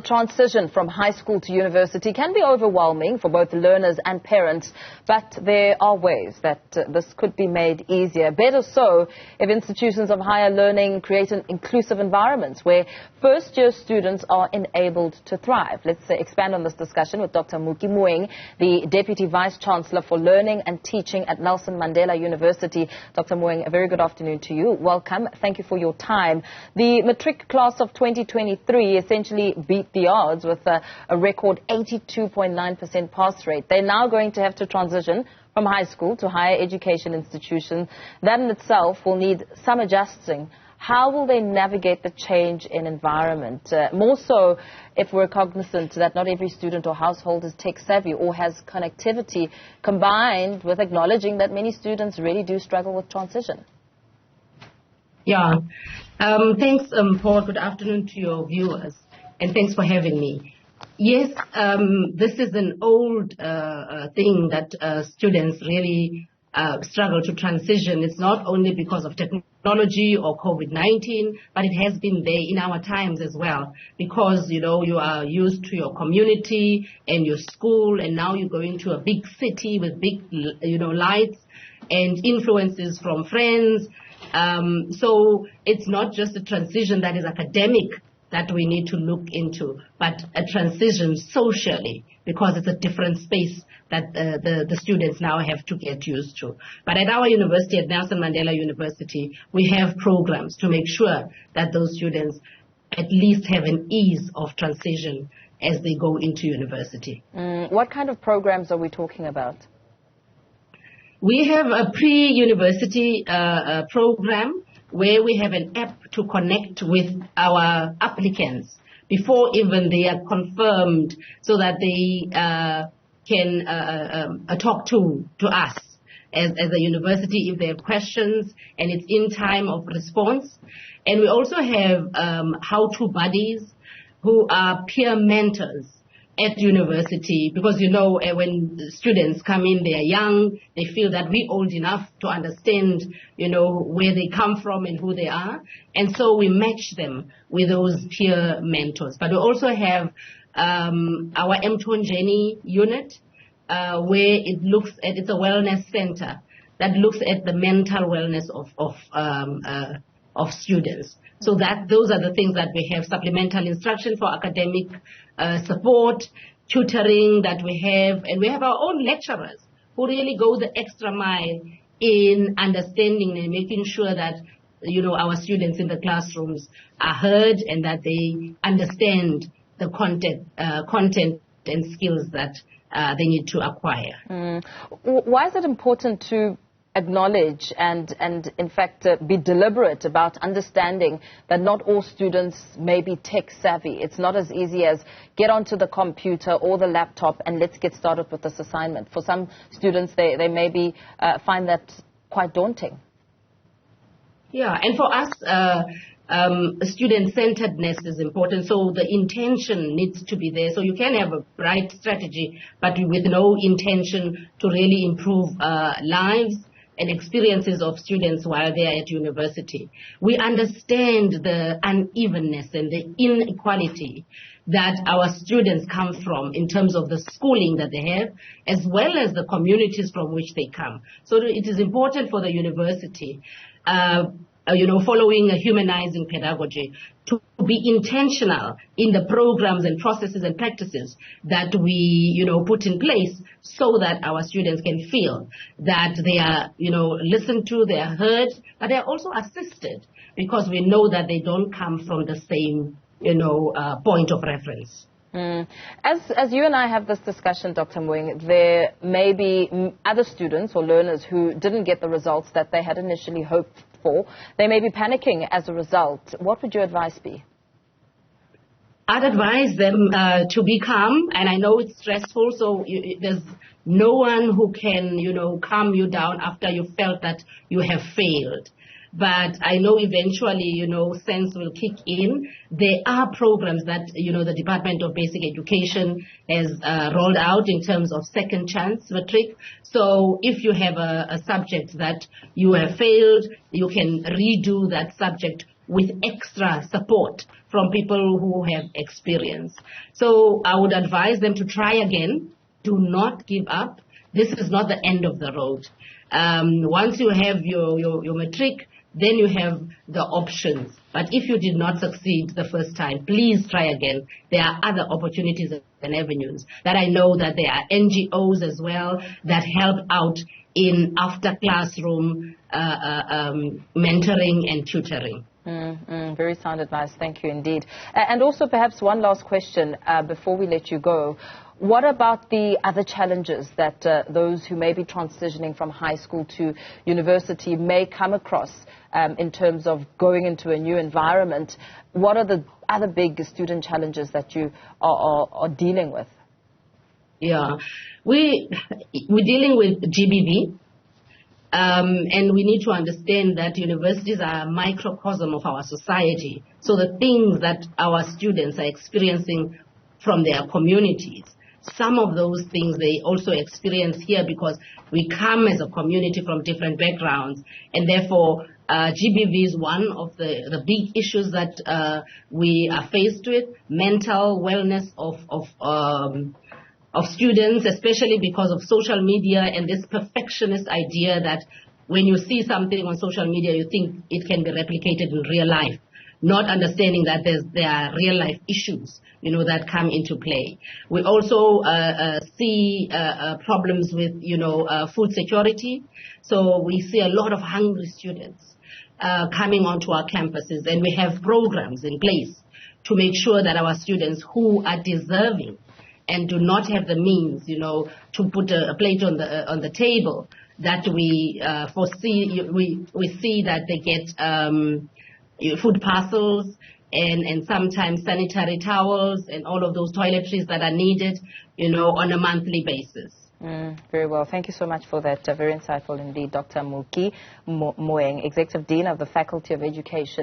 Transition from high school to university can be overwhelming for both learners and parents, but there are ways that this could be made easier. Better so if institutions of higher learning create an inclusive environment where first-year students are enabled to thrive. Let's expand on this discussion with Dr. Moeng, the Deputy Vice-Chancellor for Learning and Teaching at Nelson Mandela University. Dr. Moeng, a very good afternoon to you. Welcome. Thank you for your time. The matric class of 2023 essentially beat the odds with a record 82.9% pass rate. They're now going to have to transition from high school to higher education institutions. That in itself will need some adjusting. How will they navigate the change in environment? More so if we're cognizant that not every student or household is tech savvy or has connectivity, combined with acknowledging that many students really do struggle with transition. Yeah. Thanks, Paul. Good afternoon to your viewers. And thanks for having me. Yes, this is an old thing that students really struggle to transition. It's not only because of technology or COVID-19, but it has been there in our times as well. Because, you know, you are used to your community and your school, and now you're going to a big city with big, lights and influences from friends. So it's not just a transition that is academic that we need to look into, but a transition socially, because it's a different space that the students now have to get used to. But at our university, at Nelson Mandela University, we have programs to make sure that those students at least have an ease of transition as they go into university. What kind of programs are we talking about? We have a pre-university program where we have an app to connect with our applicants before even they are confirmed, so that they can talk to us as a university if they have questions, and it's in time of response. And we also have how-to buddies who are peer mentors at university, because when students come in, they are young, they feel that we're old enough to understand, where they come from and who they are. And so we match them with those peer mentors. But we also have our Mthonjeni unit, where it's a wellness center that looks at the mental wellness of students. So those are the things that we have: supplemental instruction for academic support, tutoring that we have, and we have our own lecturers who really go the extra mile in understanding and making sure that our students in the classrooms are heard and that they understand the content and skills that they need to acquire. Why is it important to acknowledge and in fact be deliberate about understanding that not all students may be tech savvy? It's not as easy as get onto the computer or the laptop and let's get started with this assignment. For some students, they maybe find that quite daunting. Yeah, and for us, student-centeredness is important, so the intention needs to be there. So you can have a bright strategy, but with no intention to really improve lives and experiences of students while they are at university. We understand the unevenness and the inequality that our students come from in terms of the schooling that they have, as well as the communities from which they come. So it is important for the university, following a humanizing pedagogy, to be intentional in the programs and processes and practices that we, put in place, so that our students can feel that they are, listened to, they are heard, but they are also assisted, because we know that they don't come from the same, point of reference. As you and I have this discussion, Dr. Moeng, there may be other students or learners who didn't get the results that they had initially hoped for. They may be panicking as a result. What would your advice be? I'd advise them to be calm, and I know it's stressful, so there's no one who can, calm you down after you felt that you have failed. But I know eventually, sense will kick in. There are programs that, the Department of Basic Education has rolled out in terms of second chance matric. So if you have a subject that you have failed, you can redo that subject with extra support from people who have experience. So I would advise them to try again. Do not give up. This is not the end of the road. Once you have your matric, then you have the options. But if you did not succeed the first time, please try again. There are other opportunities and avenues that I know that there are NGOs as well that help out in after classroom mentoring and tutoring. Very sound advice. Thank you indeed. And also perhaps one last question before we let you go. What about the other challenges that those who may be transitioning from high school to university may come across in terms of going into a new environment? What are the other big student challenges that you are dealing with? Yeah, we're dealing with GBV. And we need to understand that universities are a microcosm of our society. So the things that our students are experiencing from their communities, some of those things they also experience here because we come as a community from different backgrounds. And therefore, GBV is one of the big issues that we are faced with, mental wellness of students, especially because of social media and this perfectionist idea that when you see something on social media, you think it can be replicated in real life, not understanding that there are real life issues, that come into play. We also see problems with, food security. So we see a lot of hungry students coming onto our campuses, and we have programs in place to make sure that our students who are deserving and do not have the means, to put a plate on the table, that we foresee, we see that they get food parcels and sometimes sanitary towels and all of those toiletries that are needed, on a monthly basis. Very well. Thank you so much for that. Very insightful indeed, Dr. Muki Moeng, Executive Dean of the Faculty of Education.